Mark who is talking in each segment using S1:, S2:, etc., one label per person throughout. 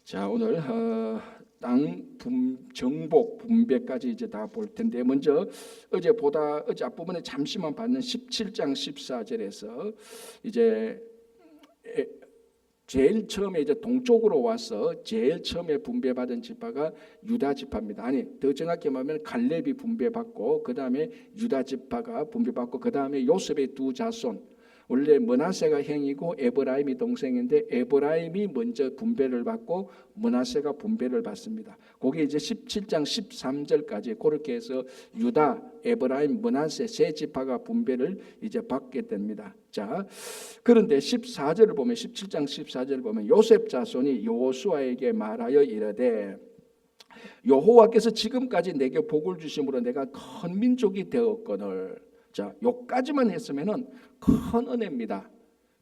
S1: 자, 오늘 정복 분배까지 이제 다 볼 텐데, 먼저 어제 앞부분에 잠시만 봤는 17장 14절에서 이제 제일 처음에 이제 동쪽으로 와서 제일 처음에 분배받은 지파가 유다 지파입니다. 아니, 더 정확히 말하면 갈렙이 분배받고 그 다음에 유다 지파가 분배받고 그 다음에 요셉의 두 자손, 원래 므낫세가 형이고 에브라임이 동생인데 에브라임이 먼저 분배를 받고 므낫세가 분배를 받습니다. 그게 이제 17장 13절까지 그렇게 해서 유다, 에브라임, 므낫세 세 지파가 분배를 이제 받게 됩니다. 자, 그런데 14절을 보면 17장 14절을 보면 요셉 자손이 여호수아에게 말하여 이르되 여호와께서 지금까지 내게 복을 주심으로 내가 큰 민족이 되었거늘. 자, 요까지만 했으면은 큰 은혜입니다.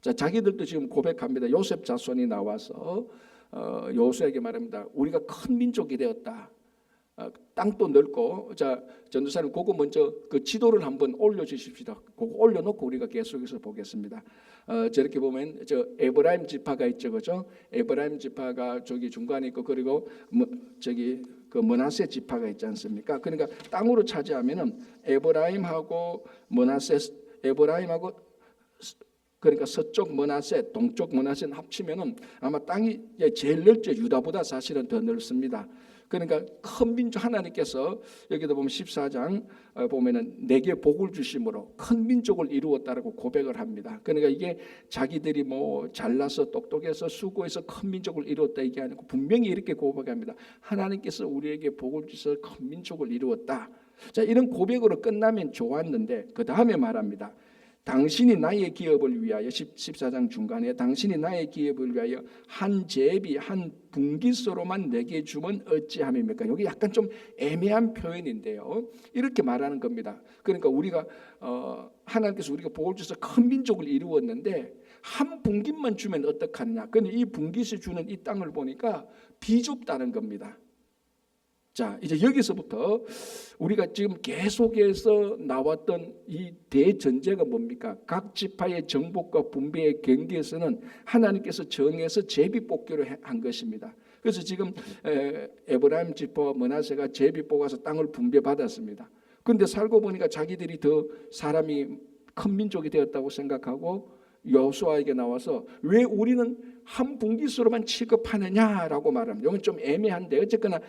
S1: 자, 자기들도 지금 고백합니다. 요셉 자손이 나와서 여호수아에게 말합니다. 우리가 큰 민족이 되었다. 땅도 넓고, 자, 전도사님 그거 먼저 그 지도를 한번 올려주십시다. 그거 올려놓고 우리가 계속해서 보겠습니다. 저렇게 보면 저 에브라임 지파가 있죠, 그죠? 에브라임 지파가 저기 중간에 있고, 그리고 저기 그 므낫세 지파가 있지 않습니까? 그러니까 땅으로 차지하면은 에브라임하고 므낫세, 에브라임하고 그러니까 서쪽 므낫세, 동쪽 므낫세는 합치면은 아마 땅이 제일 넓죠. 유다보다 사실은 더 넓습니다. 그러니까 큰 민족, 하나님께서 여기도 보면 14장 보면은 내게 복을 주심으로 큰 민족을 이루었다라고 고백을 합니다. 그러니까 이게 자기들이 뭐 잘나서 똑똑해서 수고해서 큰 민족을 이루었다 이게 아니고 분명히 이렇게 고백합니다. 하나님께서 우리에게 복을 주셔서 큰 민족을 이루었다. 자, 이런 고백으로 끝나면 좋았는데 그 다음에 말합니다. 당신이 나의 기업을 위하여 14장 중간에 당신이 나의 기업을 위하여 한 제비 한 분깃소로만 내게 주면 어찌함입니까? 여기 약간 좀 애매한 표현인데요. 이렇게 말하는 겁니다. 그러니까 우리가 하나님께서 우리가 복을 주셔서 큰 민족을 이루었는데 한 분깃만 주면 어떡하느냐? 근데 이 분깃이 주는 이 땅을 보니까 비좁다는 겁니다. 자, 이제 여기서부터 우리가 지금 계속해서 나왔던 이 대전제가 뭡니까? 각 지파의 정복과 분배의 경계에서는 하나님께서 정해서 제비 뽑기로 한 것입니다. 그래서 지금 에브라임 지파와 므낫세가 제비 뽑아서 땅을 분배받았습니다. 그런데 살고 보니까 자기들이 더 사람이 큰 민족이 되었다고 생각하고 여호수아에게 나와서 왜 우리는 한 분깃으로만 취급하느냐라고 말합니다. 이건 좀 애매한데 어쨌거나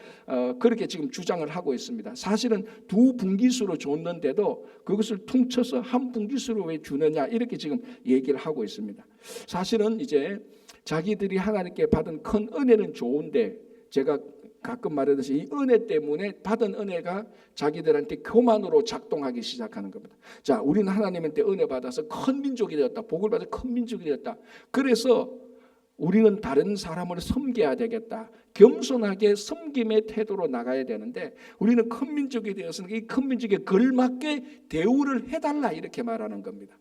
S1: 그렇게 지금 주장을 하고 있습니다. 사실은 두 분깃으로 줬는데도 그것을 퉁쳐서 한 분깃으로 왜 주느냐 이렇게 지금 얘기를 하고 있습니다. 사실은 이제 자기들이 하나님께 받은 큰 은혜는 좋은데 제가 가끔 말하듯이 이 은혜 때문에 받은 은혜가 자기들한테 교만으로 작동하기 시작하는 겁니다. 자, 우리는 하나님한테 은혜 받아서 큰 민족이 되었다. 복을 받아서 큰 민족이 되었다. 그래서 우리는 다른 사람을 섬겨야 되겠다. 겸손하게 섬김의 태도로 나가야 되는데 우리는 큰 민족이 되었으니까 이 큰 민족에 걸맞게 대우를 해달라 이렇게 말하는 겁니다.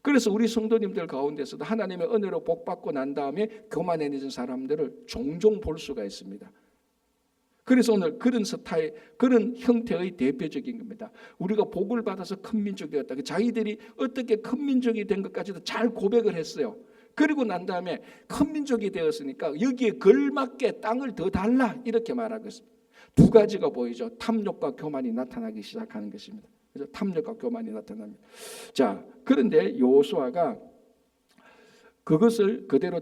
S1: 그래서 우리 성도님들 가운데서도 하나님의 은혜로 복받고 난 다음에 교만해진 사람들을 종종 볼 수가 있습니다. 그래서 오늘 그런 스타일, 그런 형태의 대표적인 겁니다. 우리가 복을 받아서 큰 민족이 되었다. 자기들이 어떻게 큰 민족이 된 것까지도 잘 고백을 했어요. 그리고 난 다음에 큰 민족이 되었으니까 여기에 걸맞게 땅을 더 달라 이렇게 말하고 있습니다. 두 가지가 보이죠. 탐욕과 교만이 나타나기 시작하는 것입니다. 그래서 탐욕과 교만이 나타납니다. 자, 그런데 여호수아가 그것을 그대로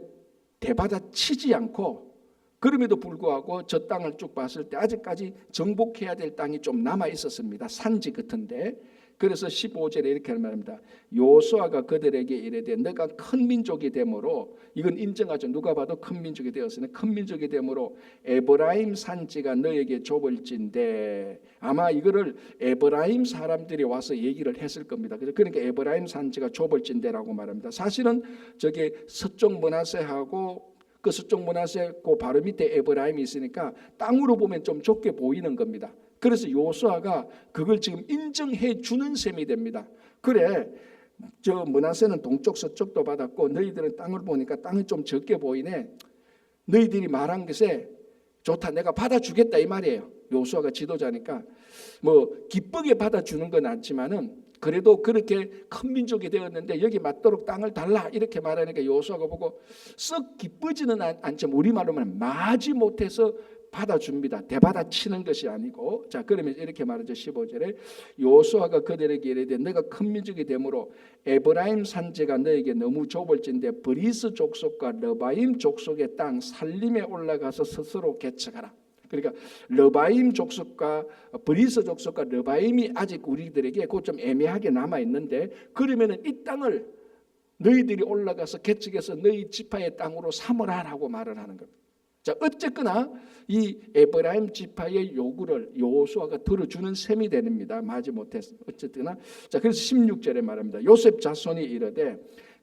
S1: 대받아치지 않고 그럼에도 불구하고 저 땅을 쭉 봤을 때 아직까지 정복해야 될 땅이 좀 남아 있었습니다. 산지 같은데. 그래서 15절에 이렇게 말합니다. 여호수아가 그들에게 이르되 너가 큰 민족이 되므로, 이건 인정하죠. 누가 봐도 큰 민족이 되었으니 큰 민족이 되므로 에브라임 산지가 너에게 좁을진데, 아마 이거를 에브라임 사람들이 와서 얘기를 했을 겁니다. 그러니까 에브라임 산지가 좁을진데라고 말합니다. 사실은 저게 서쪽 므낫세하고 그 서쪽 므낫세 그 바로 밑에 에브라임이 있으니까 땅으로 보면 좀 좁게 보이는 겁니다. 그래서 여호수아가 그걸 지금 인정해 주는 셈이 됩니다. 그래, 저 므낫세는 동쪽 서쪽도 받았고 너희들은 땅을 보니까 땅이 좀 적게 보이네. 너희들이 말한 것에 좋다, 내가 받아주겠다 이 말이에요. 여호수아가 지도자니까 뭐 기쁘게 받아주는 건 않지만은 그래도 그렇게 큰 민족이 되었는데 여기 맞도록 땅을 달라 이렇게 말하니까 여호수아가 보고 썩 기쁘지는 않지만 우리말로 말하면 마지못해서 받아줍니다. 대받아치는 것이 아니고. 자, 그러면 이렇게 말하죠. 15절에 여호수아가 그들에게 이르되 너가 큰 민족이 되므로 에브라임 산지가 너에게 너무 좁을진대 브리스 족속과 르바임 족속의 땅 살림에 올라가서 스스로 개척하라. 그러니까 르바임 족속과 브리스 족속과 르바임이 아직 우리들에게 그거 좀 애매하게 남아 있는데, 그러면은 이 땅을 너희들이 올라가서 개척해서 너희 지파의 땅으로 삼으라라고 말을 하는 겁니다. 자, 어쨌거나 이 에브라임 지파의 요구를 여호수아가 들어주는 셈이 됩니다. 마지못해서 어쨌거나. 자, 그래서 16절에 말합니다. 요셉 자손이 이르되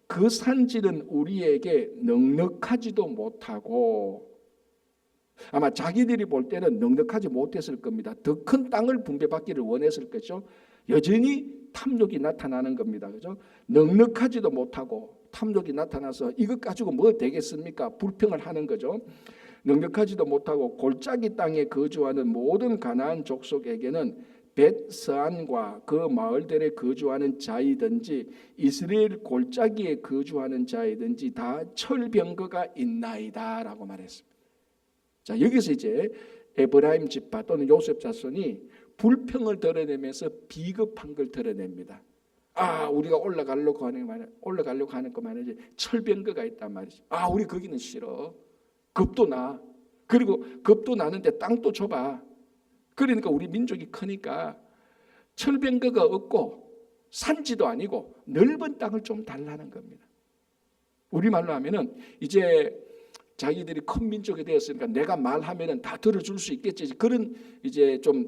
S1: 그 산지는 우리에게 넉넉하지도 못하고, 아마 자기들이 볼 때는 넉넉하지 못했을 겁니다. 더 큰 땅을 분배받기를 원했을 거죠. 여전히 탐욕이 나타나는 겁니다. 그죠? 넉넉하지도 못하고 탐욕이 나타나서 이것 가지고 뭐 되겠습니까? 불평을 하는 거죠. 넉넉하지도 못하고 골짜기 땅에 거주하는 모든 가나안 족속에게는 벳스안과 그 마을들에 거주하는 자이든지 이스라엘 골짜기에 거주하는 자이든지 다 철병거가 있나이다라고 말했습니다. 자, 여기서 이제 에브라임 지파 또는 요셉 자손이 불평을 드러내면서 비겁한 걸 드러냅니다. 아, 우리가 올라가려고 하는 거 말이지 철병거가 있단 말이지. 아, 우리 거기는 싫어. 겁도 나. 그리고 겁도 나는데 땅도 좁아. 그러니까 우리 민족이 크니까 철병거가 없고 산지도 아니고 넓은 땅을 좀 달라는 겁니다. 우리말로 하면은 이제 자기들이 큰 민족이 되었으니까 내가 말하면은 다 들어줄 수 있겠지. 그런 이제 좀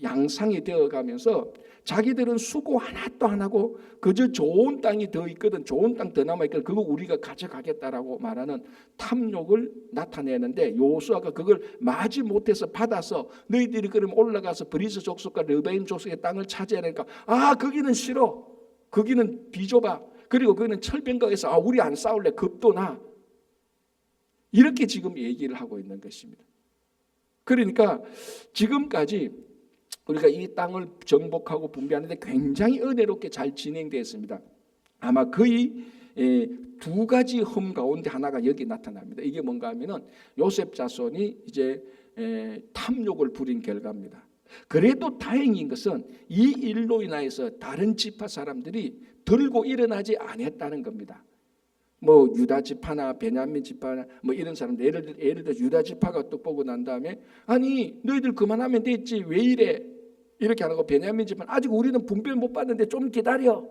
S1: 양상이 되어가면서 자기들은 수고 하나도 안 하고 그저 좋은 땅이 더 있거든, 좋은 땅 더 남아 있거든, 그거 우리가 가져가겠다라고 말하는 탐욕을 나타내는데 여호수아가 그걸 마지 못해서 받아서 너희들이 그럼 올라가서 브리스 족속과 르베임 족속의 땅을 차지하니까 아, 거기는 싫어, 거기는 비좁아, 그리고 거기는 철병거에서 아, 우리 안 싸울래, 겁도 나. 이렇게 지금 얘기를 하고 있는 것입니다. 그러니까 지금까지 우리가 이 땅을 정복하고 분배하는데 굉장히 은혜롭게 잘 진행되었습니다. 아마 거의 두 가지 흠 가운데 하나가 여기 나타납니다. 이게 뭔가 하면은 요셉 자손이 이제 탐욕을 부린 결과입니다. 그래도 다행인 것은 이 일로 인하여서 다른 지파 사람들이 들고 일어나지 않았다는 겁니다. 뭐 유다 지파나 베냐민 지파나 뭐 이런 사람들, 예를 들어 유다 지파가 또 보고 난 다음에 아니 너희들 그만하면 됐지 왜 이래 이렇게 하는 거, 베냐민 지파는 아직 우리는 분배 못 받는데 좀 기다려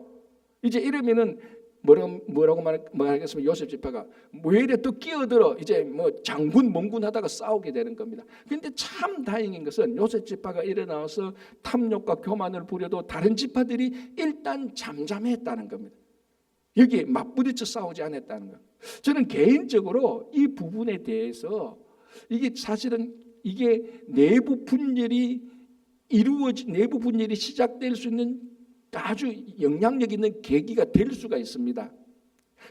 S1: 이제 이러면은 뭐라고 말하겠습니까? 요셉 지파가 왜 이래 또 끼어들어 이제 뭐 장군 멍군 하다가 싸우게 되는 겁니다. 그런데 참 다행인 것은 요셉 지파가 일어나서 탐욕과 교만을 부려도 다른 지파들이 일단 잠잠했다는 겁니다. 여기 맞부딪혀 싸우지 않았다는 것. 저는 개인적으로 이 부분에 대해서 이게 사실은 이게 내부 분열이 시작될 수 있는 아주 영향력 있는 계기가 될 수가 있습니다.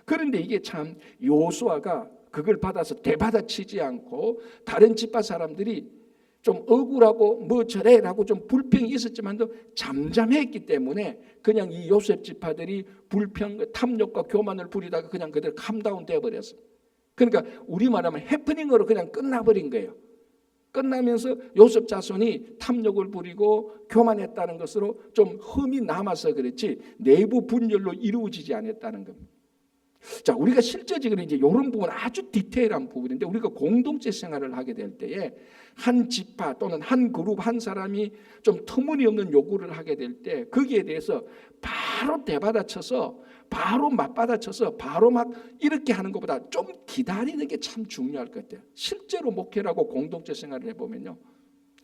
S1: 그런데 이게 참 여호수아가 그걸 받아서 대받아치지 않고 다른 지파 사람들이 좀 억울하고 뭐 저래라고 좀 불평이 있었지만도 잠잠했기 때문에 그냥 이 요셉 지파들이 불평, 탐욕과 교만을 부리다가 그냥 그대로 캄다운 되어버렸어요. 그러니까 우리 말하면 해프닝으로 그냥 끝나버린 거예요. 끝나면서 요셉 자손이 탐욕을 부리고 교만했다는 것으로 좀 흠이 남아서 그렇지 내부 분열로 이루어지지 않았다는 겁니다. 자, 우리가 실제적으로 이제 이런 부분 아주 디테일한 부분인데 우리가 공동체 생활을 하게 될 때에 한 지파 또는 한 그룹 한 사람이 좀 터무니없는 요구를 하게 될 때 거기에 대해서 바로 대받아쳐서 바로 맞받아쳐서 바로 막 이렇게 하는 것보다 좀 기다리는 게 참 중요할 것 같아요. 실제로 목회라고 공동체 생활을 해보면요,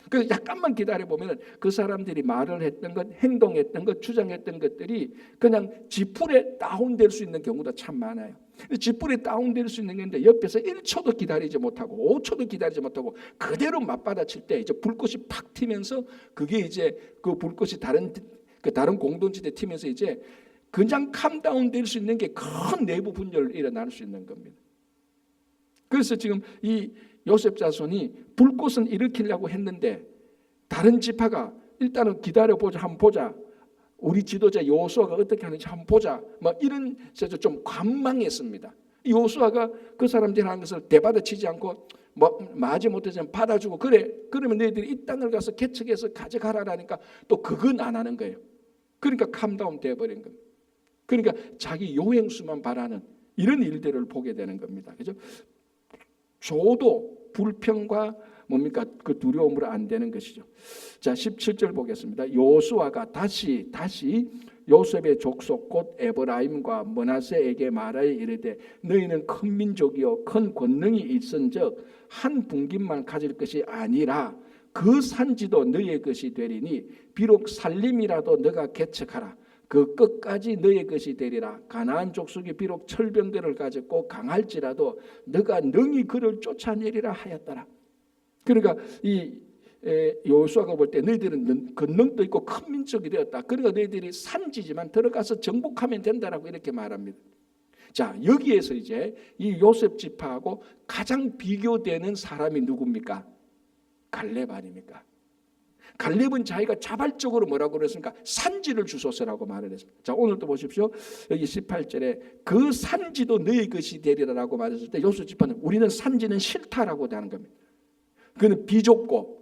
S1: 그래서 약간만 기다려보면 그 사람들이 말을 했던 것, 행동했던 것, 주장했던 것들이 그냥 지풀에 다운될 수 있는 경우도 참 많아요. 지풀에 다운될 수 있는 건데 옆에서 1초도 기다리지 못하고 5초도 기다리지 못하고 그대로 맞받아칠 때 이제 불꽃이 팍 튀면서 그게 이제 그 불꽃이 다른 공동체에 튀면서 이제 그냥 캄다운될 수 있는 게 큰 내부 분열이 일어날 수 있는 겁니다. 그래서 지금 이 요셉 자손이 불꽃은 일으키려고 했는데 다른 지파가 일단은 기다려보자, 한번 보자, 우리 지도자 여호수아가 어떻게 하는지 한번 보자. 뭐 이런 좀 관망했습니다. 여호수아가 그 사람들이 하는 것을 대받아치지 않고 뭐 마지 못하지만 받아주고 그래. 그러면 너희들이 이 땅을 가서 개척해서 가져가라라니까 또 그건 안 하는 거예요. 그러니까 캄다운 돼버린 겁니다. 그러니까 자기 요행수만 바라는 이런 일들을 보게 되는 겁니다. 그죠? 줘도 불평과 뭡니까? 그 두려움으로 안 되는 것이죠. 자, 17절 보겠습니다. 여호수아가 다시 요셉의 족속 곧 에브라임과 므낫세에게 말하여 이르되 너희는 큰 민족이요 큰 권능이 있은즉 한 분깃만 가질 것이 아니라 그 산지도 너희의 것이 되리니 비록 살림이라도 너가 개척하라. 그 끝까지 너의 것이 되리라. 가나안 족속이 비록 철병대를 가졌고 강할지라도 너가 능히 그를 쫓아내리라 하였더라. 그러니까 이 여호수아가 볼 때 너희들은 권능도 있고 큰 민족이 되었다. 그러니까 너희들이 산지지만 들어가서 정복하면 된다라고 이렇게 말합니다. 자, 여기에서 이제 이 요셉 지파하고 가장 비교되는 사람이 누굽니까? 갈렙 아닙니까? 갈렙은 자기가 자발적으로 뭐라고 그랬습니까? 산지를 주소서라고 말을 했습니다. 자, 오늘도 보십시오. 여기 18절에 그 산지도 너희 것이 되리라라고 말했을 때 요셉 지파는 우리는 산지는 싫다라고 하는 겁니다. 그는 비좁고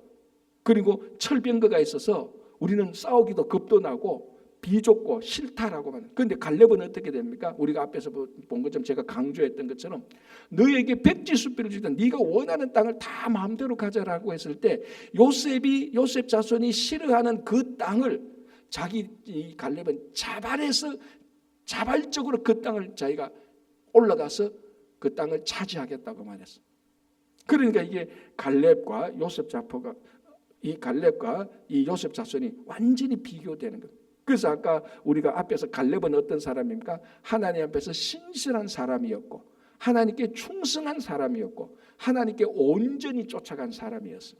S1: 그리고 철병거가 있어서 우리는 싸우기도 겁도 나고 비좁고 싫다라고 말합니다. 그런데 갈렙은 어떻게 됩니까? 우리가 앞에서 본 것처럼 제가 강조했던 것처럼 너에게 백지수비를 주든 네가 원하는 땅을 다 마음대로 가져라고 했을 때 요셉 자손이 싫어하는 그 땅을 이 갈렙은 자발적으로 그 땅을 자기가 올라가서 그 땅을 차지하겠다고 말했어. 그러니까 이게 갈렙과 이 요셉 자손이 완전히 비교되는 거예요. 그래서 아까 우리가 앞에서 갈렙은 어떤 사람입니까? 하나님 앞에서 신실한 사람이었고 하나님께 충성한 사람이었고 하나님께 온전히 쫓아간 사람이었어요.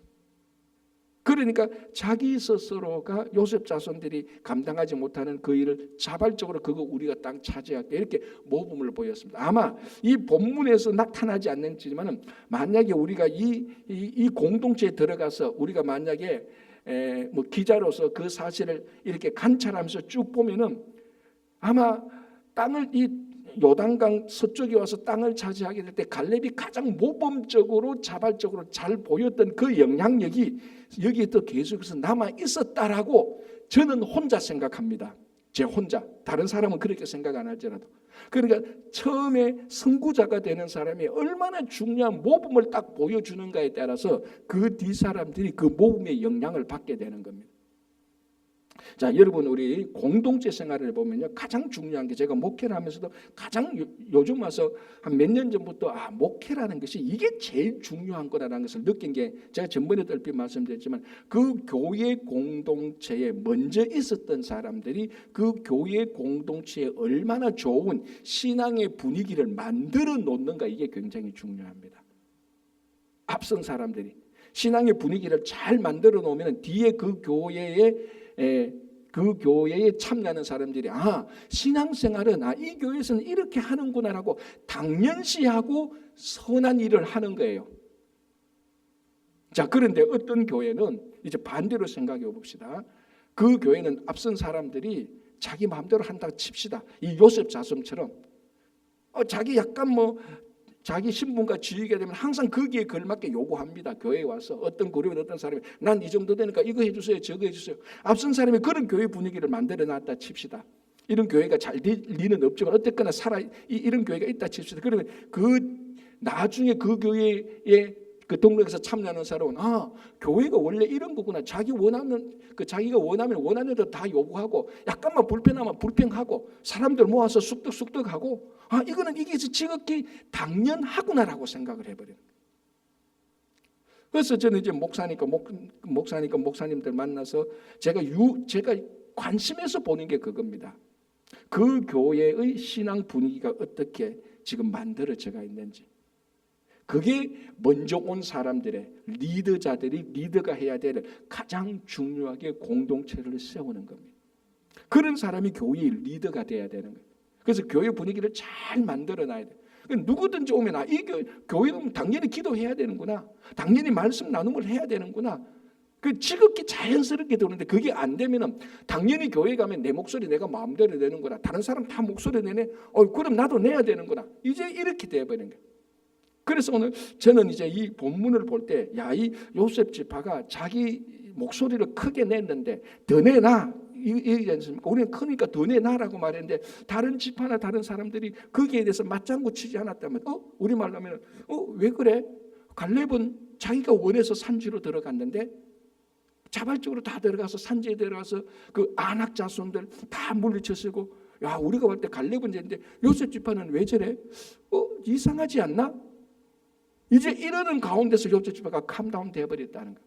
S1: 그러니까 자기 스스로가 요셉 자손들이 감당하지 못하는 그 일을 자발적으로 그거 우리가 땅 차지할게 이렇게 모범을 보였습니다. 아마 이 본문에서 나타나지 않는지만은 만약에 우리가 이 공동체에 들어가서 우리가 만약에 뭐 기자로서 그 사실을 이렇게 관찰하면서 쭉 보면은 아마 땅을 이 요단강 서쪽에 와서 땅을 차지하게 될 때 갈렙이 가장 모범적으로 자발적으로 잘 보였던 그 영향력이 여기에 또 계속해서 남아 있었다라고 저는 혼자 생각합니다. 제 혼자. 다른 사람은 그렇게 생각 안 할지라도. 그러니까 처음에 선구자가 되는 사람이 얼마나 중요한 모범을 딱 보여주는가에 따라서 그 뒤 사람들이 그 모범의 영향을 받게 되는 겁니다. 자, 여러분 우리 공동체 생활을 보면요 가장 중요한 게 제가 목회를 하면서도 가장 요즘 와서 한 몇 년 전부터 목회라는 것이 이게 제일 중요한 거라는 것을 느낀 게 제가 전번에도 얼핏 말씀드렸지만 그 교회 공동체에 먼저 있었던 사람들이 그 교회 공동체에 얼마나 좋은 신앙의 분위기를 만들어 놓는가 이게 굉장히 중요합니다. 앞선 사람들이 신앙의 분위기를 잘 만들어 놓으면 뒤에 그 교회에 참여하는 사람들이 신앙생활은 이 교회에서는 이렇게 하는구나라고 당연시하고 선한 일을 하는 거예요. 자, 그런데 어떤 교회는 이제 반대로 생각해 봅시다. 그 교회는 앞선 사람들이 자기 마음대로 한다 칩시다. 이 요셉 자손처럼 자기 약간 자기 신분과 지위가 되면 항상 거기에 걸맞게 요구합니다. 교회에 와서 어떤 그룹은 어떤 사람이 난 이 정도 되니까 이거 해주세요 저거 해주세요. 앞선 사람이 그런 교회 분위기를 만들어놨다 칩시다. 이런 교회가 잘 리는 없지만 어쨌거나 이런 교회가 있다 칩시다. 그러면 나중에 그 교회에 그 등록해서 참여하는 사람은 교회가 원래 이런 거구나. 자기가 원하는 대로 다 요구하고 약간만 불편하면 불평하고 사람들 모아서 쑥덕쑥덕하고 이게 지극히 당연하구나라고 생각을 해버려요. 그래서 저는 이제 목사님들 만나서 제가 관심에서 보는 게 그겁니다. 그 교회의 신앙 분위기가 어떻게 지금 만들어져가 있는지. 그게 먼저 온 사람들의 리더가 해야 될 가장 중요하게 공동체를 세우는 겁니다. 그런 사람이 교회의 리더가 돼야 되는 거예요. 그래서 교회 분위기를 잘 만들어놔야 돼요. 누구든지 오면 이 교회는 당연히 기도해야 되는구나. 당연히 말씀 나눔을 해야 되는구나. 그 지극히 자연스럽게 되는데 그게 안 되면은 당연히 교회 가면 내 목소리 내가 마음대로 내는구나. 다른 사람 다 목소리 내네. 그럼 나도 내야 되는구나. 이제 이렇게 돼버린 거예요. 그래서 오늘 저는 이제 이 본문을 볼 때, 야, 이 요셉 지파가 자기 목소리를 크게 냈는데 더 내놔. 이게 않습니까? 우리는 크니까 더 내놔라고 말했는데 다른 지파나 다른 사람들이 거기에 대해서 맞장구 치지 않았다면, 우리 말로 하면, 왜 그래? 갈렙은 자기가 원해서 산지로 들어갔는데 자발적으로 다 들어가서 산지에 들어가서 그 아낙 자손들 다 물리쳤고, 야, 우리가 볼 때 갈렙은 이제인데 요셉 지파는 왜 저래? 이상하지 않나? 이제 이러는 가운데서 요셉 지파가 캄다운 되어버렸다는 거.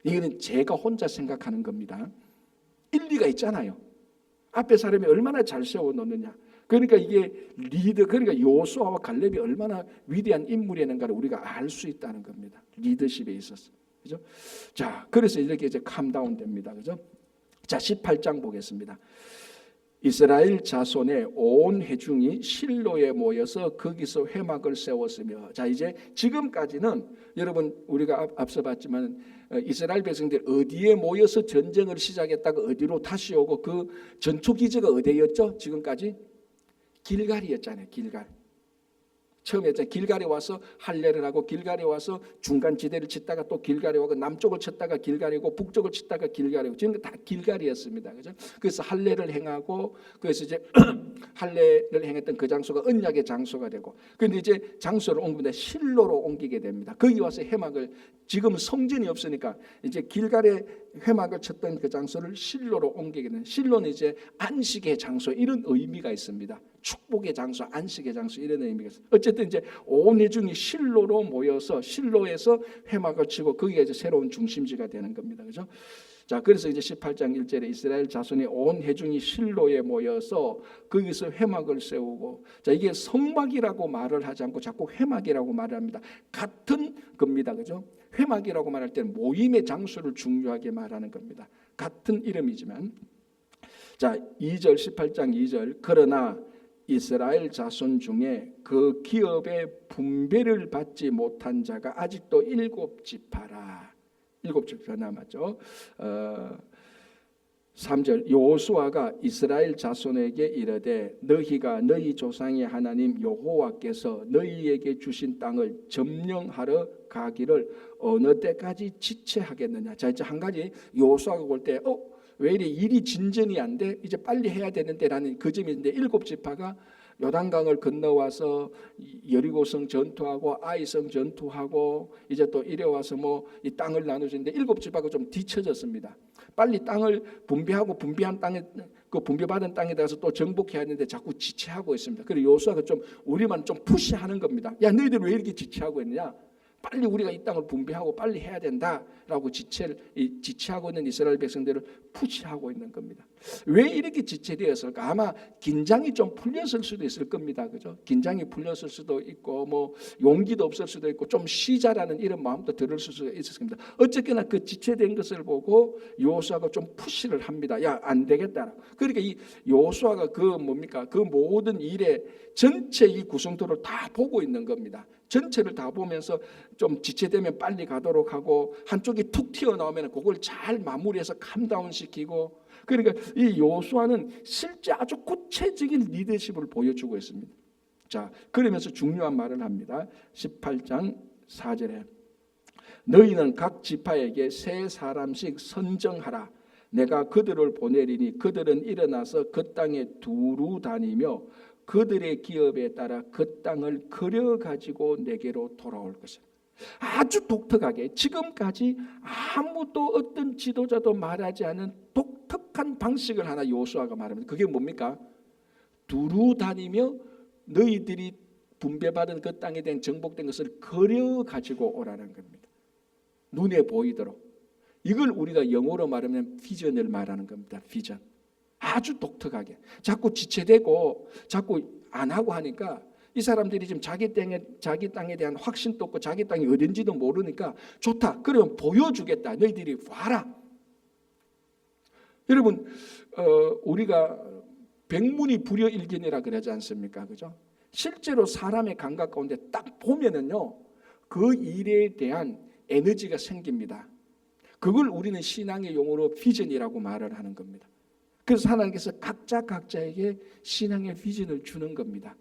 S1: 이거는 제가 혼자 생각하는 겁니다. 일리가 있잖아요. 앞에 사람이 얼마나 잘 세워놓느냐. 그러니까 이게 그러니까 요수아와 갈렙이 얼마나 위대한 인물이었는가를 우리가 알 수 있다는 겁니다. 리더십에 있어서. 그죠? 자, 그래서 이렇게 이제 캄다운 됩니다. 그죠? 자, 18장 보겠습니다. 이스라엘 자손의 온 회중이 실로에 모여서 거기서 회막을 세웠으며, 자, 이제 지금까지는 여러분 우리가 앞서 봤지만 이스라엘 백성들 어디에 모여서 전쟁을 시작했다가 어디로 다시 오고 그 전초 기지가 어디였죠? 지금까지 길갈이었잖아요. 길갈. 처음에 길갈에 와서 할례를 하고 길갈에 와서 중간 지대를 짓다가 또 길갈에 오고 남쪽을 쳤다가 길갈이고 북쪽을 쳤다가 길갈이고 지금 다 길갈이었습니다. 그죠? 그래서 할례를 행하고 그래서 이제 할례를 행했던 그 장소가 언약의 장소가 되고 그런데 이제 장소를 옮기는데 실로로 옮기게 됩니다. 거기 와서 회막을 지금 성전이 없으니까 이제 길갈에 회막을 쳤던 그 장소를 실로로 옮기게 되는 실로는 이제 안식의 장소 이런 의미가 있습니다. 축복의 장소, 안식의 장소 이런 의미가 있어요. 어쨌든 이제 온 회중이 실로로 모여서 실로에서 회막을 치고 거기가 이제 새로운 중심지가 되는 겁니다. 그죠? 자, 그래서 이제 18장 1절에 이스라엘 자손이 온 회중이 실로에 모여서 거기서 회막을 세우고, 자, 이게 성막이라고 말을 하지 않고 자꾸 회막이라고 말을 합니다. 같은 겁니다. 그죠? 회막이라고 말할 때는 모임의 장소를 중요하게 말하는 겁니다. 같은 이름이지만, 자, 2절 18장 2절 그러나 이스라엘 자손 중에 그 기업의 분배를 받지 못한 자가 아직도 7지파라. 7지파 남았죠. 3절 여호수아가 이스라엘 자손에게 이르되 너희가 너희 조상의 하나님 여호와께서 너희에게 주신 땅을 점령하러 가기를 어느 때까지 지체하겠느냐. 자, 이제 한 가지 여호수아가 볼 때 왜 이리 일이 진전이 안 돼? 이제 빨리 해야 되는데라는 그 점이 있는데 7지파가 요단강을 건너와서 여리고성 전투하고 아이성 전투하고 이제 또 이래 와서 뭐 이 땅을 나누는데 7지파가 좀 뒤쳐졌습니다. 빨리 땅을 분배한 땅에 그 분배받은 땅에 대해서 또 정복해야 하는데 자꾸 지체하고 있습니다. 그래서 여호수아가 좀 우리만 좀 푸시하는 겁니다. 야, 너희들 왜 이렇게 지체하고 있느냐? 빨리 우리가 이 땅을 분배하고 빨리 해야 된다라고 지체하고 있는 이스라엘 백성들을 푸시하고 있는 겁니다. 왜 이렇게 지체되었을까? 아마 긴장이 좀 풀렸을 수도 있을 겁니다. 그죠? 긴장이 풀렸을 수도 있고 뭐 용기도 없을 수도 있고 좀 쉬자라는 이런 마음도 들을 수도 있을 겁니다. 어쨌거나 그 지체된 것을 보고 여호수아가 좀 푸시를 합니다. 야, 안 되겠다. 그러니까 이 여호수아가 그 뭡니까? 그 모든 일의 전체 이 구성도를 다 보고 있는 겁니다. 전체를 다 보면서 좀 지체되면 빨리 가도록 하고 한쪽이 툭 튀어나오면 그걸 잘 마무리해서 캄다운 시키고, 그러니까 이 여호수아는 실제 아주 구체적인 리더십을 보여주고 있습니다. 자, 그러면서 중요한 말을 합니다. 18장 4절에 너희는 각 지파에게 세 사람씩 선정하라. 내가 그들을 보내리니 그들은 일어나서 그 땅에 두루 다니며 그들의 기업에 따라 그 땅을 거려 가지고 내게로 돌아올 것이다. 아주 독특하게 지금까지 아무도 어떤 지도자도 말하지 않은 독특한 방식을 하나 여호수아가 말합니다. 그게 뭡니까? 두루 다니며 너희들이 분배받은 그 땅에 대한 정복된 것을 거려 가지고 오라는 겁니다. 눈에 보이도록. 이걸 우리가 영어로 말하면 비전을 말하는 겁니다. 비전. 아주 독특하게 자꾸 지체되고 자꾸 안 하고 하니까 이 사람들이 지금 자기 땅에 대한 확신도 없고 자기 땅이 어딘지도 모르니까 좋다. 그러면 보여주겠다. 너희들이 봐라. 여러분, 우리가 백문이 불여일견이라 그러지 않습니까? 그죠? 실제로 사람의 감각 가운데 딱 보면은요, 그 일에 대한 에너지가 생깁니다. 그걸 우리는 신앙의 용어로 비전이라고 말을 하는 겁니다. 그래서 하나님께서 각자에게 신앙의 비전을 주는 겁니다.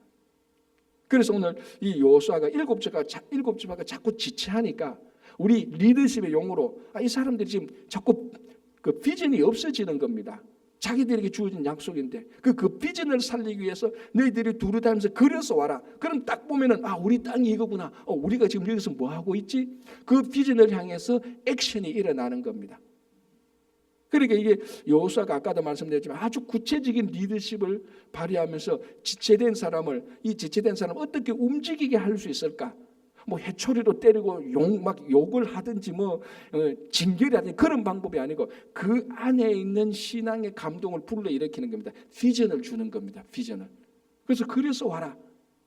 S1: 그래서 오늘 이 여호수아가 일곱 지파가 자꾸 지체하니까 우리 리더십의 용어로 이 사람들이 지금 자꾸 그 비전이 없어지는 겁니다. 자기들에게 주어진 약속인데 그 비전을 살리기 위해서 너희들이 두루 다니면서 걸어서 와라. 그럼 딱 보면은 우리 땅이 이거구나. 우리가 지금 여기서 뭐 하고 있지? 그 비전을 향해서 액션이 일어나는 겁니다. 그러니까 이게 여호수아가 아까도 말씀드렸지만 아주 구체적인 리더십을 발휘하면서 지체된 사람을 어떻게 움직이게 할 수 있을까? 뭐 해초리로 때리고 욕을 하든지 징계를 하든지 그런 방법이 아니고 그 안에 있는 신앙의 감동을 불러일으키는 겁니다. 비전을 주는 겁니다. 비전을. 그래서 와라.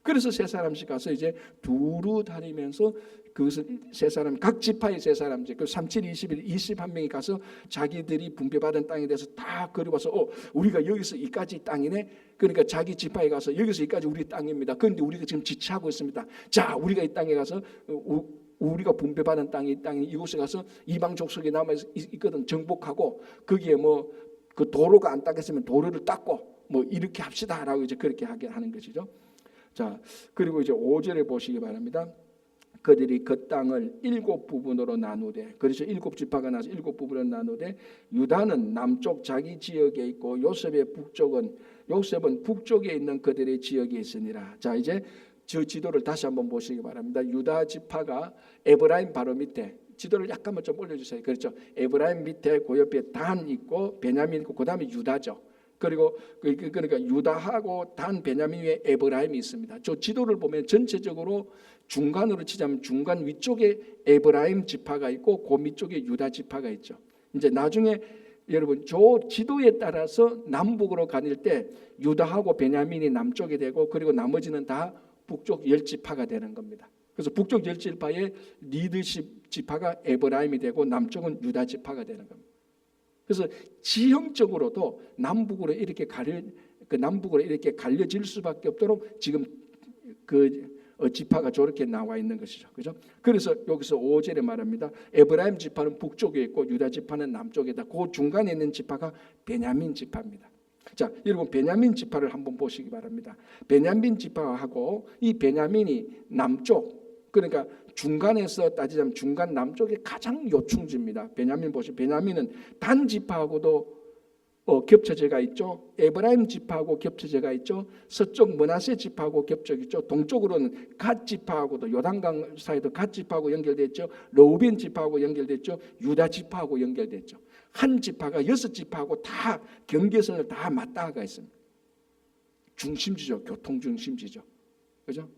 S1: 그래서 세 사람씩 가서 이제 두루 다니면서 그것을 세 사람, 각 지파의 세 사람씩, 그 37, 21, 21명이 가서 자기들이 분배받은 땅에 대해서 다 그려봐서 우리가 여기서 이까지 땅이네. 그러니까 자기 지파에 가서 여기서 이까지 우리 땅입니다. 그런데 우리가 지금 지체하고 있습니다. 자, 우리가 이 땅에 가서 우리가 분배받은 땅이 이곳에 가서 이방 족속에 남아 있거든. 정복하고 거기에 그 도로가 안 닦였으면 도로를 닦고 이렇게 합시다라고 이제 그렇게 하게 하는 것이죠. 자, 그리고 이제 5절에 보시기 바랍니다. 그들이 그 땅을 7부분으로 나누되, 그래서 7지파가 나서 7부분으로 나누되, 유다는 남쪽 자기 지역에 있고 요셉은 북쪽에 있는 그들의 지역에 있으니라. 자, 이제 저 지도를 다시 한번 보시기 바랍니다. 유다 지파가 에브라임 바로 밑에, 지도를 약간만 좀 올려주세요. 그렇죠? 에브라임 밑에 그 옆에 단 있고 베냐민 있고 그 다음에 유다죠. 그리고 그러니까 유다하고 단 베냐민 위에 에브라임이 있습니다. 저 지도를 보면 전체적으로 중간으로 치자면 중간 위쪽에 에브라임 지파가 있고 그 밑쪽에 유다 지파가 있죠. 이제 나중에 여러분 저 지도에 따라서 남북으로 가닐 때 유다하고 베냐민이 남쪽에 되고 그리고 나머지는 다 북쪽 10지파가 되는 겁니다. 그래서 북쪽 10지파의 리더십 지파가 에브라임이 되고 남쪽은 유다 지파가 되는 겁니다. 그래서 지형적으로도 남북으로 이렇게 갈려질 수밖에 없도록 지금 지파가 저렇게 나와 있는 것이죠. 그죠? 그래서 여기서 5절에 말합니다. 에브라임 지파는 북쪽에 있고 유다 지파는 남쪽에다. 그 중간에 있는 지파가 베냐민 지파입니다. 자, 여러분 베냐민 지파를 한번 보시기 바랍니다. 베냐민 지파하고 이 베냐민이 남쪽, 그러니까 중간에서 따지자면 중간 남쪽의 가장 요충지입니다. 베냐민 보시면 베냐민은 단 지파하고도 겹쳐져가 있죠. 에브라임 지파하고 겹쳐져가 있죠. 서쪽 므낫세 지파하고 겹쳐져 있죠. 동쪽으로는 갓 지파하고도 요단강 사이도 갓 지파하고 연결됐죠. 르우벤 지파하고 연결됐죠. 유다 지파하고 연결됐죠. 한 지파가 6지파하고 다 경계선을 다 맞닿아가 있습니다. 중심지죠. 교통 중심지죠. 그죠?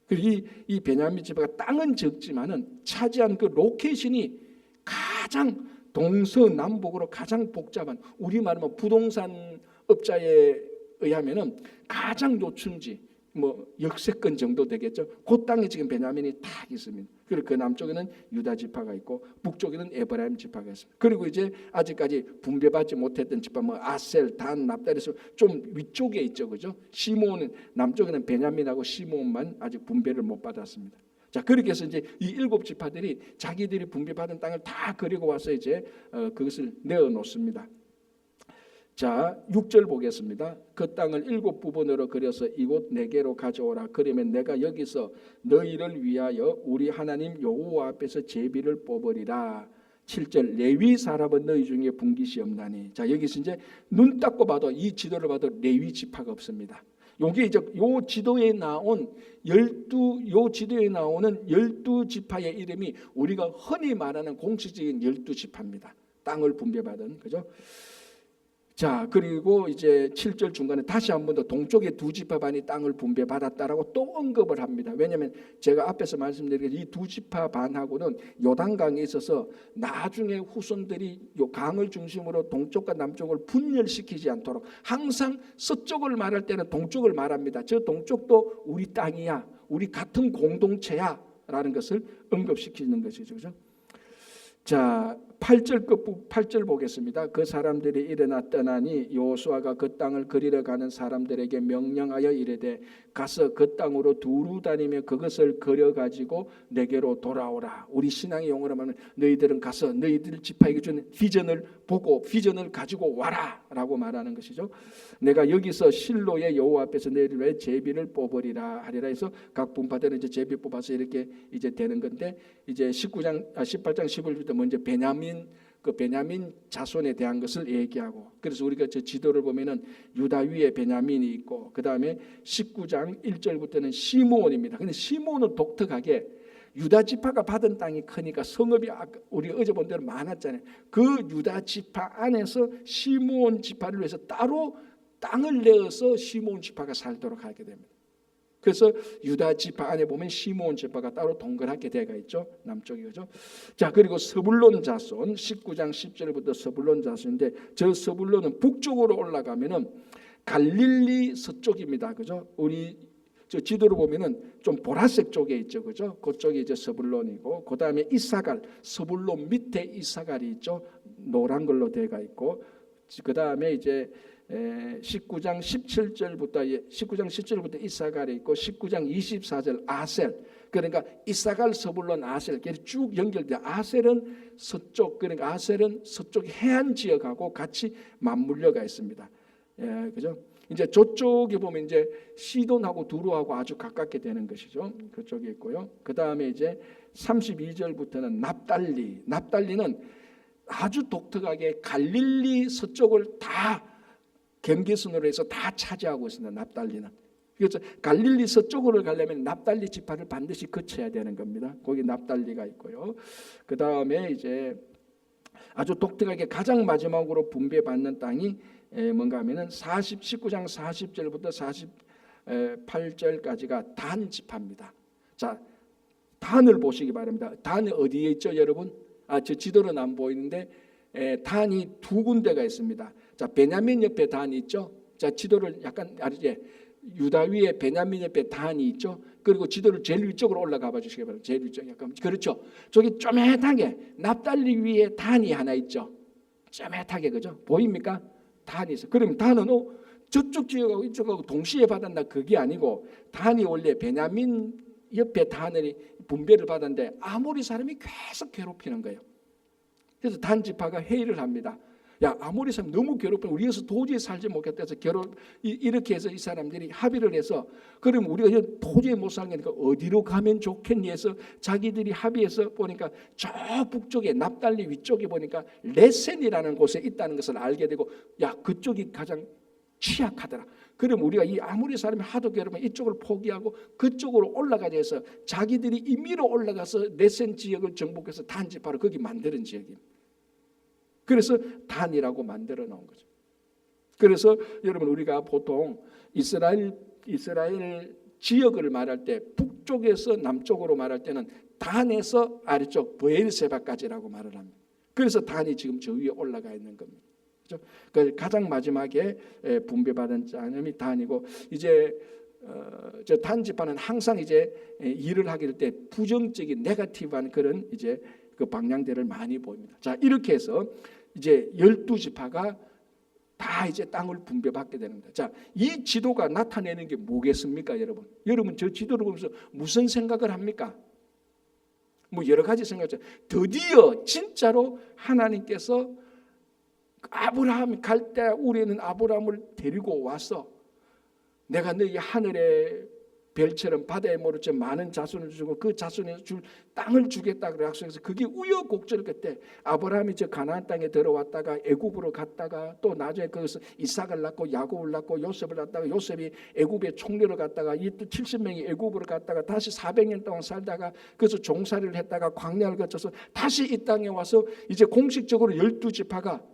S1: 그리고 이 베냐민 지파가 땅은 적지만은 차지한 그 로케이션이 가장 동서남북으로 가장 복잡한, 우리말로 부동산 업자에 의하면은 가장 요충지 역세권 정도 되겠죠. 그 땅에 지금 베냐민이 딱 있습니다. 그리고 그 남쪽에는 유다 지파가 있고 북쪽에는 에브라임 지파가 있습니다. 그리고 이제 아직까지 분배받지 못했던 지파 아셀, 단, 납달에서 좀 위쪽에 있죠, 그죠? 시므온은 남쪽에는 베냐민하고 시므온만 아직 분배를 못 받았습니다. 자, 그렇게 해서 이제 이 7지파들이 자기들이 분배받은 땅을 다 그리고 와서 이제 그것을 내어 놓습니다. 자, 6절 보겠습니다. 그 땅을 7부분으로 그려서 이곳 내게로 가져오라. 그러면 내가 여기서 너희를 위하여 우리 하나님 여호와 앞에서 제비를 뽑으리라. 7절 레위 사람은 너희 중에 분깃이 없나니. 자, 여기서 이제 눈 닦고 봐도 이 지도를 봐도 레위 지파가 없습니다. 요게 이제 요 지도에 나오는 12지파의 이름이 우리가 흔히 말하는 공식적인 12지파입니다. 땅을 분배받은, 그죠? 자, 그리고 이제 7절 중간에 다시 한 번 더 동쪽에 2지파 반이 땅을 분배받았다라고 또 언급을 합니다. 왜냐하면 제가 앞에서 말씀드린 이 2지파 반하고는 요단강에 있어서 나중에 후손들이 요 강을 중심으로 동쪽과 남쪽을 분열시키지 않도록 항상 서쪽을 말할 때는 동쪽을 말합니다. 저 동쪽도 우리 땅이야, 우리 같은 공동체야 라는 것을 언급시키는 것이죠. 그죠? 자, 8절 보겠습니다. 그 사람들이 일어나 떠나니 여호수아가 그 땅을 그리러 가는 사람들에게 명령하여 이르되 가서 그 땅으로 두루 다니며 그것을 그려 가지고 내게로 돌아오라. 우리 신앙의 용어로 말하면 너희들은 가서 너희들 지파에게 준 비전을 보고 비전을 가지고 와라라고 말하는 것이죠. 내가 여기서 실로의 여호와 앞에서 너희를 위해 제비를 뽑으리라 하리라 해서 각 분파들은 이제 제비 뽑아서 이렇게 이제 되는 건데, 이제 18장 11절부터 먼저 베냐민 자손에 대한 것을 얘기하고, 그래서 우리가 저 지도를 보면은 유다 위에 베냐민이 있고, 그 다음에 19장 1절부터는 시므온입니다. 근데 시므온은 독특하게 유다 지파가 받은 땅이 크니까 성읍이 우리 어제 본 대로 많았잖아요. 그 유다 지파 안에서 시므온 지파를 위해서 따로 땅을 내어서 시므온 지파가 살도록 하게 됩니다. 그래서 유다 지파 안에 보면 시므온 지파가 따로 동그랗게 되어 있죠. 남쪽이 그죠. 자, 그리고 서불론 자손 19장 10절부터 서불론 자손인데, 저 서불론은 북쪽으로 올라가면은 갈릴리 서쪽입니다. 그죠? 우리 저 지도로 보면은 좀 보라색 쪽에 있죠. 그죠? 그쪽이 이제 서불론이고, 그다음에 이사갈, 서불론 밑에 이사갈이 있죠. 노란 걸로 되어 있고, 그다음에 이제 19장 17절부터 이사갈이 있고, 19장 24절 아셀, 그러니까 이사갈, 서불론, 아셀 이렇게 쭉 연결돼. 아셀은 서쪽, 그러니까 아셀은 서쪽 해안 지역하고 같이 맞물려가 있습니다. 그죠? 이제 저쪽에 보면 이제 시돈하고 두루하고 아주 가깝게 되는 것이죠. 그쪽에 있고요. 그 다음에 이제 32절부터는 납달리는 아주 독특하게 갈릴리 서쪽을 다 경계선으로 해서 다 차지하고 있습니다. 납달리는. 그래서 갈릴리 서쪽으로 가려면 납달리 지파를 반드시 거쳐야 되는 겁니다. 거기 납달리가 있고요. 그 다음에 이제 아주 독특하게 가장 마지막으로 분배받는 땅이 뭔가 하면은 19장 40절부터 48절까지가 단 지파입니다. 자, 단을 보시기 바랍니다. 단이 어디에 있죠, 여러분? 저 지도는 안 보이는데 단이 두 군데가 있습니다. 자, 베냐민 옆에 단이 있죠. 자, 지도를 약간 아르제 유다 위에 베냐민 옆에 단이 있죠. 그리고 지도를 제일 위쪽으로 올라가 봐 주시기 바랍니다. 제일 위쪽 약간 그렇죠. 저기 쪼매하게 납달리 위에 단이 하나 있죠. 쪼매하게 그죠? 보입니까? 단이 있어. 그러면 단은 저쪽 지역하고 이쪽하고 동시에 받았나? 그게 아니고 단이 원래 베냐민 옆에 단을 분배를 받았는데 아모리 사람이 계속 괴롭히는 거예요. 그래서 단 지파가 회의를 합니다. 야, 아모리 사람 너무 괴롭혀. 우리 여기서 도저히 살지 못겠다 해서 이렇게 해서 이 사람들이 합의를 해서, 그럼 우리가 도저히 못 살겠으니까 어디로 가면 좋겠니 해서 자기들이 합의해서 보니까 저 북쪽에 납달리 위쪽에 보니까 레센이라는 곳에 있다는 것을 알게 되고, 야, 그쪽이 가장 취약하더라. 그럼 우리가 이 아모리 사람이 하도 괴롭히면 이쪽을 포기하고 그쪽으로 올라가자 해서 자기들이 임의로 올라가서 레센 지역을 정복해서 단 지파를 거기 만드는 지역입니다. 그래서 단이라고 만들어 놓은 거죠. 그래서 여러분, 우리가 보통 이스라엘 지역을 말할 때 북쪽에서 남쪽으로 말할 때는 단에서 아래쪽 브엘세바까지라고 말을 합니다. 그래서 단이 지금 저 위에 올라가 있는 겁니다. 그렇죠? 그 가장 마지막에 분배받은 자놈이 단이고, 이제 저 단 지파는 항상 이제 일을 하게 될 때 부정적인 네거티브한 그런 이제 그 방향들을 많이 보입니다. 자, 이렇게 해서 이제 12지파가 다 이제 땅을 분배받게 되는 거예요. 자, 이 지도가 나타내는 게 뭐겠습니까, 여러분? 여러분, 저 지도를 보면서 무슨 생각을 합니까? 뭐 여러 가지 생각이죠. 드디어 진짜로 하나님께서 아브라함이 갈 때 우리는 아브라함을 데리고 와서 내가 너희 하늘의 별처럼 바다의 모래처럼 많은 자손을 주고 그 자손에 줄 땅을 주겠다고 약속해서, 그게 우여곡절 끝에 아브라함이 저 가나안 땅에 들어왔다가 애굽으로 갔다가 또 나중에 거기서 이삭을 낳고 야곱을 낳고 요셉을 낳다가 요셉이 애굽의 총리로 갔다가 이 또 70명이 애굽으로 갔다가 다시 400년 동안 살다가 그래서 종살이를 했다가 광야를 거쳐서 다시 이 땅에 와서 이제 공식적으로 12지파가,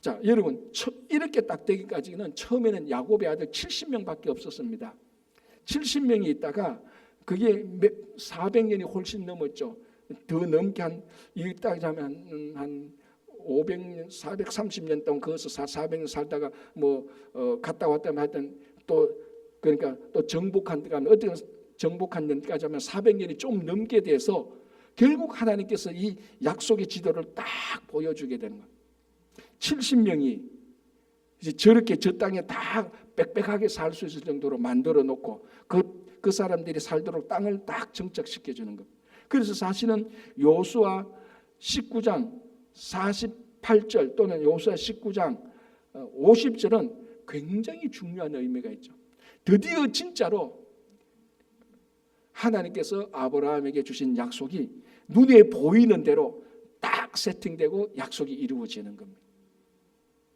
S1: 자, 여러분, 이렇게 딱 되기까지는 처음에는 야곱의 아들 70명밖에 없었습니다. 70명이 있다가 그게 400년이 훨씬 넘었죠. 더 넘게 한 500년, 430년 동안 거기서 400년 살다가 갔다 왔다 하여튼 또 그러니까 또 정복한 데가 어떻게 정복한 데까지 하면 400년이 좀 넘게 돼서 결국 하나님께서 이 약속의 지도를 딱 보여주게 되는 거예요. 70명이 이제 저렇게 저 땅에 다 빽빽하게 살 수 있을 정도로 만들어 놓고 그 사람들이 살도록 땅을 딱 정착시켜 주는 겁니다. 그래서 사실은 여호수아 19장 48절 또는 여호수아 19장 50절은 굉장히 중요한 의미가 있죠. 드디어 진짜로 하나님께서 아브라함에게 주신 약속이 눈에 보이는 대로 딱 세팅되고 약속이 이루어지는 겁니다.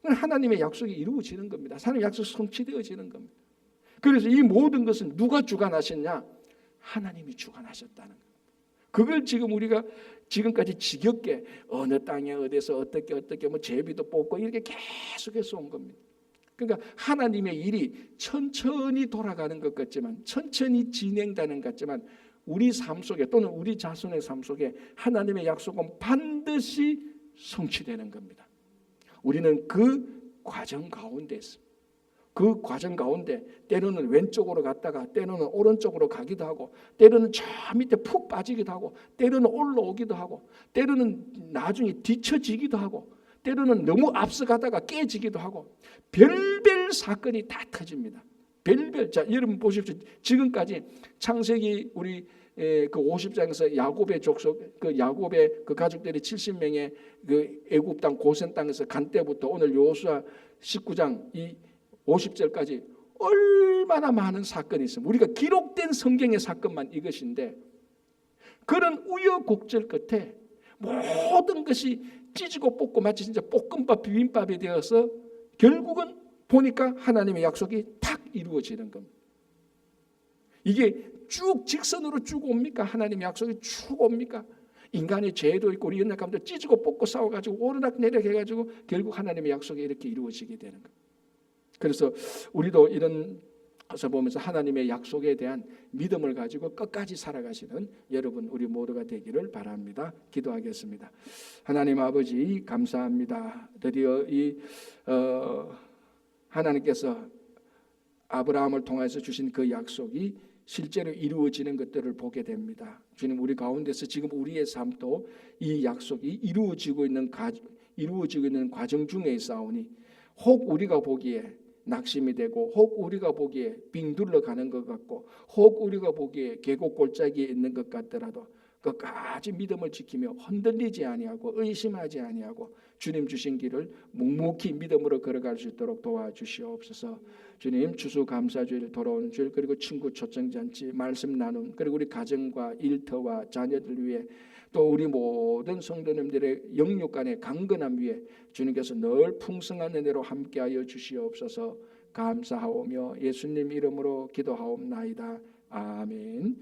S1: 하나님의 약속이 이루어지는 겁니다. 하나님의 약속이 성취되어지는 겁니다. 그래서 이 모든 것은 누가 주관하셨냐? 하나님이 주관하셨다는 거예요. 그걸 지금 우리가 지금까지 지겹게 어느 땅에 어디서 어떻게 뭐 제비도 뽑고 이렇게 계속해서 온 겁니다. 그러니까 하나님의 일이 천천히 돌아가는 것 같지만, 천천히 진행되는 것 같지만, 우리 삶 속에 또는 우리 자손의 삶 속에 하나님의 약속은 반드시 성취되는 겁니다. 우리는 그 과정 가운데 있습니다. 그 과정 가운데 때로는 왼쪽으로 갔다가 때로는 오른쪽으로 가기도 하고, 때로는 저 밑에 푹 빠지기도 하고, 때로는 올라오기도 하고, 때로는 나중에 뒤처지기도 하고, 때로는 너무 앞서가다가 깨지기도 하고, 별별 사건이 다 터집니다. 별별. 자, 여러분 보십시오. 지금까지 창세기 우리 그 50장에서 야곱의 족속, 그 야곱의 그 가족들이 70명의 그 애굽 땅 고센 땅에서 간 때부터 오늘 여호수아 19장 이 50절까지 얼마나 많은 사건이 있습니다. 우리가 기록된 성경의 사건만 이것인데, 그런 우여곡절 끝에 모든 것이 찢고 뽑고 마치 진짜 볶음밥 비빔밥이 되어서 결국은 보니까 하나님의 약속이 탁 이루어지는 겁니다. 이게 쭉 직선으로 쭉 옵니까? 하나님의 약속이 쭉 옵니까? 인간의 죄도 있고 우리 옛날 가운데 찢고 뽑고 싸워가지고 오르락 내리락 해가지고 결국 하나님의 약속이 이렇게 이루어지게 되는 겁니다. 그래서 우리도 이런 것을 보면서 하나님의 약속에 대한 믿음을 가지고 끝까지 살아가시는 여러분 우리 모두가 되기를 바랍니다. 기도하겠습니다. 하나님 아버지 감사합니다. 드디어 이 하나님께서 아브라함을 통해서 주신 그 약속이 실제로 이루어지는 것들을 보게 됩니다. 주님, 우리 가운데서 지금 우리의 삶도 이 약속이 이루어지고 있는 과정 중에 있사오니, 혹 우리가 보기에 낙심이 되고, 혹 우리가 보기에 빙 둘러가는 것 같고, 혹 우리가 보기에 계곡 골짜기에 있는 것 같더라도 끝까지 믿음을 지키며 흔들리지 아니하고 의심하지 아니하고 주님 주신 길을 묵묵히 믿음으로 걸어갈 수 있도록 도와주시옵소서. 주님, 추수감사주일, 돌아오는 주일, 그리고 친구 초청잔치, 말씀 나눔, 그리고 우리 가정과 일터와 자녀들 위해, 또 우리 모든 성도님들의 영육간의 강건함 위에 주님께서 늘 풍성한 은혜로 함께하여 주시옵소서. 감사하오며 예수님 이름으로 기도하옵나이다. 아멘.